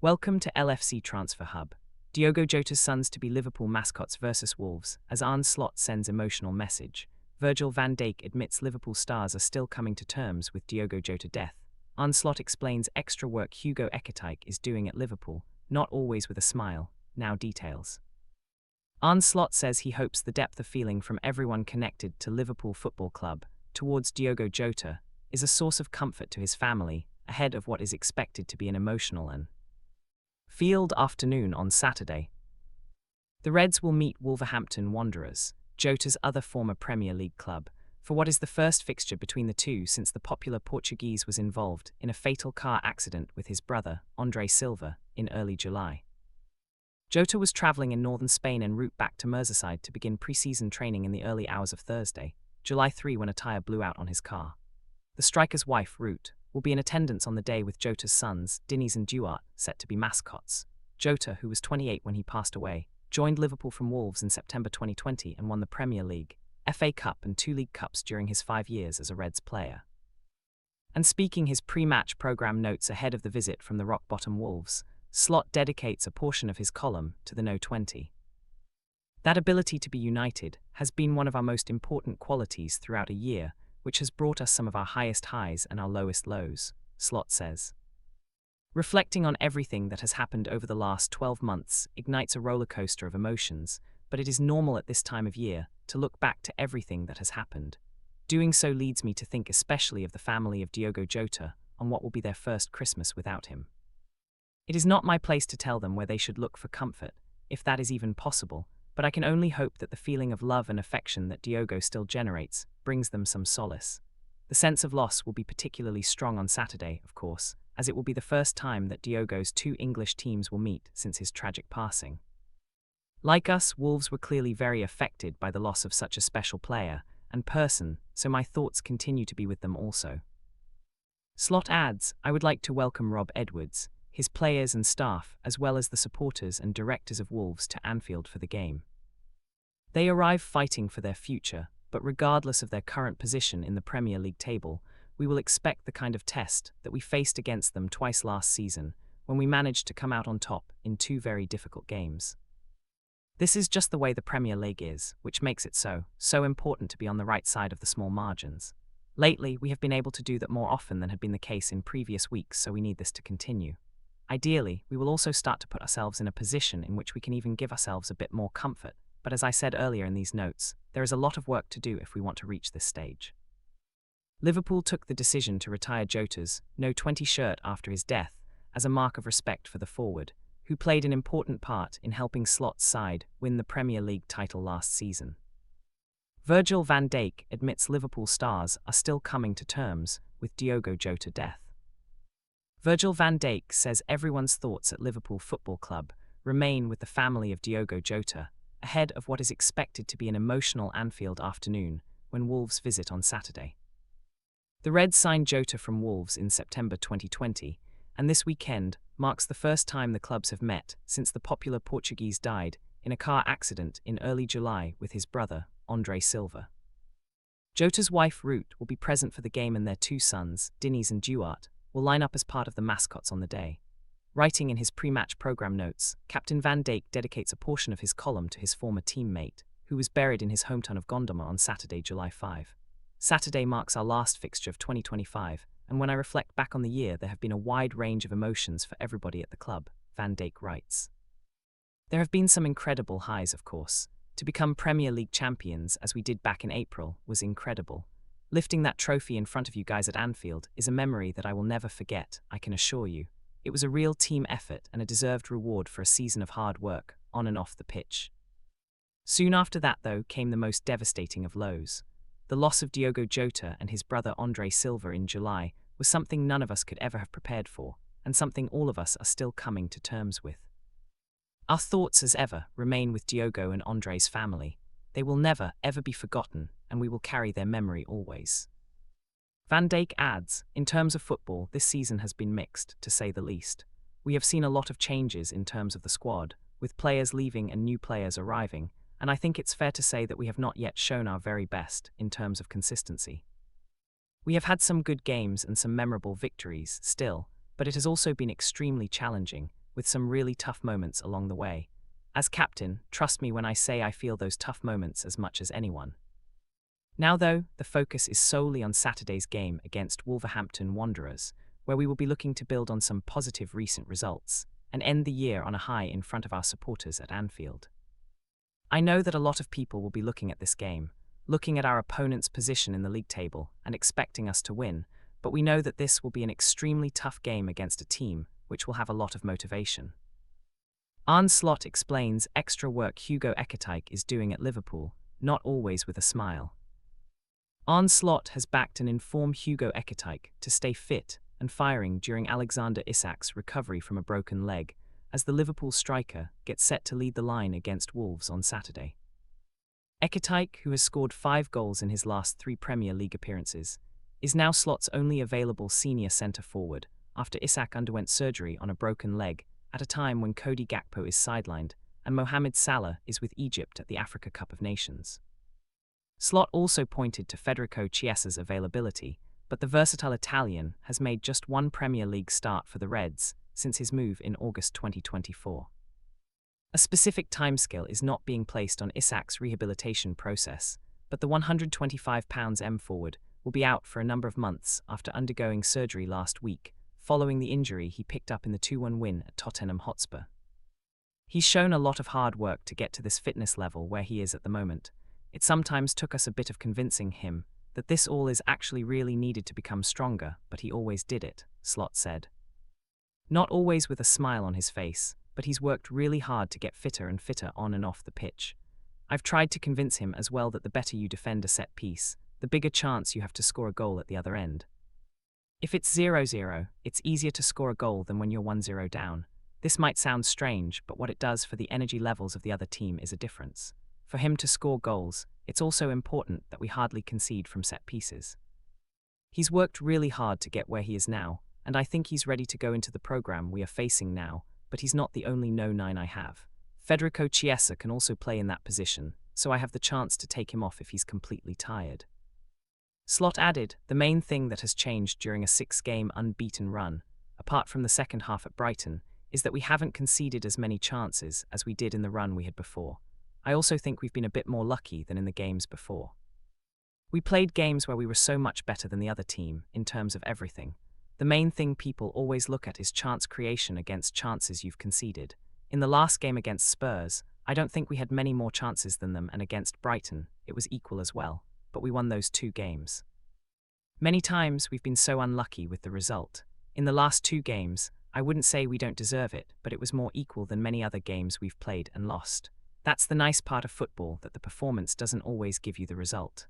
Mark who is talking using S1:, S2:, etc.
S1: Welcome to LFC Transfer Hub. Diogo Jota's sons to be Liverpool mascots versus Wolves, as Arne Slot sends emotional message. Virgil van Dijk admits Liverpool stars are still coming to terms with Diogo Jota death. Arne Slot explains extra work Hugo Ekitike is doing at Liverpool, not always with a smile. Now details. Arne Slot says he hopes the depth of feeling from everyone connected to Liverpool Football Club towards Diogo Jota is a source of comfort to his family ahead of what is expected to be an emotional and field afternoon on Saturday. The Reds will meet Wolverhampton Wanderers, Jota's other former Premier League club, for what is the first fixture between the two since the popular Portuguese was involved in a fatal car accident with his brother, Andre Silva, in early July. Jota was travelling in northern Spain en route back to Merseyside to begin pre-season training in the early hours of Thursday, July 3, when a tyre blew out on his car. The striker's wife, Ruth, will be in attendance on the day with Jota's sons, Dijk and Diogo, set to be mascots. Jota, who was 28 when he passed away, joined Liverpool from Wolves in September 2020 and won the Premier League, FA Cup and 2 League Cups during his 5 years as a Reds player. And speaking his pre-match programme notes ahead of the visit from the rock-bottom Wolves, Slot dedicates a portion of his column to the No 20. That ability to be united has been one of our most important qualities throughout a year, which has brought us some of our highest highs and our lowest lows, Slot says. Reflecting on everything that has happened over the last 12 months ignites a rollercoaster of emotions, but it is normal at this time of year to look back to everything that has happened. Doing so leads me to think especially of the family of Diogo Jota on what will be their first Christmas without him. It is not my place to tell them where they should look for comfort, if that is even possible, but I can only hope that the feeling of love and affection that Diogo still generates brings them some solace. The sense of loss will be particularly strong on Saturday, of course, as it will be the first time that Diogo's 2 English teams will meet since his tragic passing. Like us, Wolves were clearly very affected by the loss of such a special player and person, so my thoughts continue to be with them also. Slot adds, I would like to welcome Rob Edwards, his players and staff, as well as the supporters and directors of Wolves to Anfield for the game. They arrive fighting for their future, but regardless of their current position in the Premier League table, we will expect the kind of test that we faced against them twice last season, when we managed to come out on top in 2 very difficult games. This is just the way the Premier League is, which makes it so important to be on the right side of the small margins. Lately, we have been able to do that more often than had been the case in previous weeks, so we need this to continue. Ideally, we will also start to put ourselves in a position in which we can even give ourselves a bit more comfort, but as I said earlier in these notes, there is a lot of work to do if we want to reach this stage. Liverpool took the decision to retire Jota's No 20 shirt after his death as a mark of respect for the forward, who played an important part in helping Slot's side win the Premier League title last season. Virgil van Dijk admits Liverpool stars are still coming to terms with Diogo Jota death. Virgil van Dijk says everyone's thoughts at Liverpool Football Club remain with the family of Diogo Jota, ahead of what is expected to be an emotional Anfield afternoon when Wolves visit on Saturday. The Reds signed Jota from Wolves in September 2020, and this weekend marks the first time the clubs have met since the popular Portuguese died in a car accident in early July with his brother, Andre Silva. Jota's wife Ruth will be present for the game, and their 2 sons, Dijk and Diogo, will line up as part of the mascots on the day. Writing in his pre-match programme notes, Captain Van Dijk dedicates a portion of his column to his former teammate, who was buried in his hometown of Gondomar on Saturday, July 5. Saturday marks our last fixture of 2025, and when I reflect back on the year, there have been a wide range of emotions for everybody at the club, Van Dijk writes. There have been some incredible highs, of course. To become Premier League champions, as we did back in April, was incredible. Lifting that trophy in front of you guys at Anfield is a memory that I will never forget, I can assure you. It was a real team effort and a deserved reward for a season of hard work, on and off the pitch. Soon after that, though, came the most devastating of lows. The loss of Diogo Jota and his brother Andre Silva in July was something none of us could ever have prepared for, and something all of us are still coming to terms with. Our thoughts, as ever, remain with Diogo and Andre's family. They will never, ever be forgotten, and we will carry their memory always. Van Dijk adds, in terms of football, this season has been mixed, to say the least. We have seen a lot of changes in terms of the squad, with players leaving and new players arriving, and I think it's fair to say that we have not yet shown our very best in terms of consistency. We have had some good games and some memorable victories still, but it has also been extremely challenging, with some really tough moments along the way. As captain, trust me when I say I feel those tough moments as much as anyone. Now though, the focus is solely on Saturday's game against Wolverhampton Wanderers, where we will be looking to build on some positive recent results and end the year on a high in front of our supporters at Anfield. I know that a lot of people will be looking at this game, looking at our opponent's position in the league table and expecting us to win, but we know that this will be an extremely tough game against a team which will have a lot of motivation. Arne Slot explains extra work Hugo Ekitike is doing at Liverpool, not always with a smile. Arne Slot has backed and informed Hugo Ekitike to stay fit and firing during Alexander Isak's recovery from a broken leg, as the Liverpool striker gets set to lead the line against Wolves on Saturday. Ekitike, who has scored 5 goals in his last 3 Premier League appearances, is now Slot's only available senior centre-forward after Isak underwent surgery on a broken leg at a time when Cody Gakpo is sidelined and Mohamed Salah is with Egypt at the Africa Cup of Nations. Slot also pointed to Federico Chiesa's availability, but the versatile Italian has made just 1 Premier League start for the Reds since his move in August 2024. A specific timescale is not being placed on Isak's rehabilitation process, but the £125 M forward will be out for a number of months after undergoing surgery last week, following the injury he picked up in the 2-1 win at Tottenham Hotspur. He's shown a lot of hard work to get to this fitness level where he is at the moment. It sometimes took us a bit of convincing him that this all is actually really needed to become stronger, but he always did it, Slot said. Not always with a smile on his face, but he's worked really hard to get fitter and fitter on and off the pitch. I've tried to convince him as well that the better you defend a set piece, the bigger chance you have to score a goal at the other end. If it's 0-0, it's easier to score a goal than when you're 1-0 down. This might sound strange, but what it does for the energy levels of the other team is a difference. For him to score goals, it's also important that we hardly concede from set pieces. He's worked really hard to get where he is now, and I think he's ready to go into the program we are facing now, but he's not the only no-9 I have. Federico Chiesa can also play in that position, so I have the chance to take him off if he's completely tired. Slot added, the main thing that has changed during a 6-game unbeaten run, apart from the second half at Brighton, is that we haven't conceded as many chances as we did in the run we had before. I also think we've been a bit more lucky than in the games before. We played games where we were so much better than the other team, in terms of everything. The main thing people always look at is chance creation against chances you've conceded. In the last game against Spurs, I don't think we had many more chances than them, and against Brighton, it was equal as well, but we won those 2 games. Many times we've been so unlucky with the result. In the last 2 games, I wouldn't say we don't deserve it, but it was more equal than many other games we've played and lost. That's the nice part of football, that the performance doesn't always give you the result.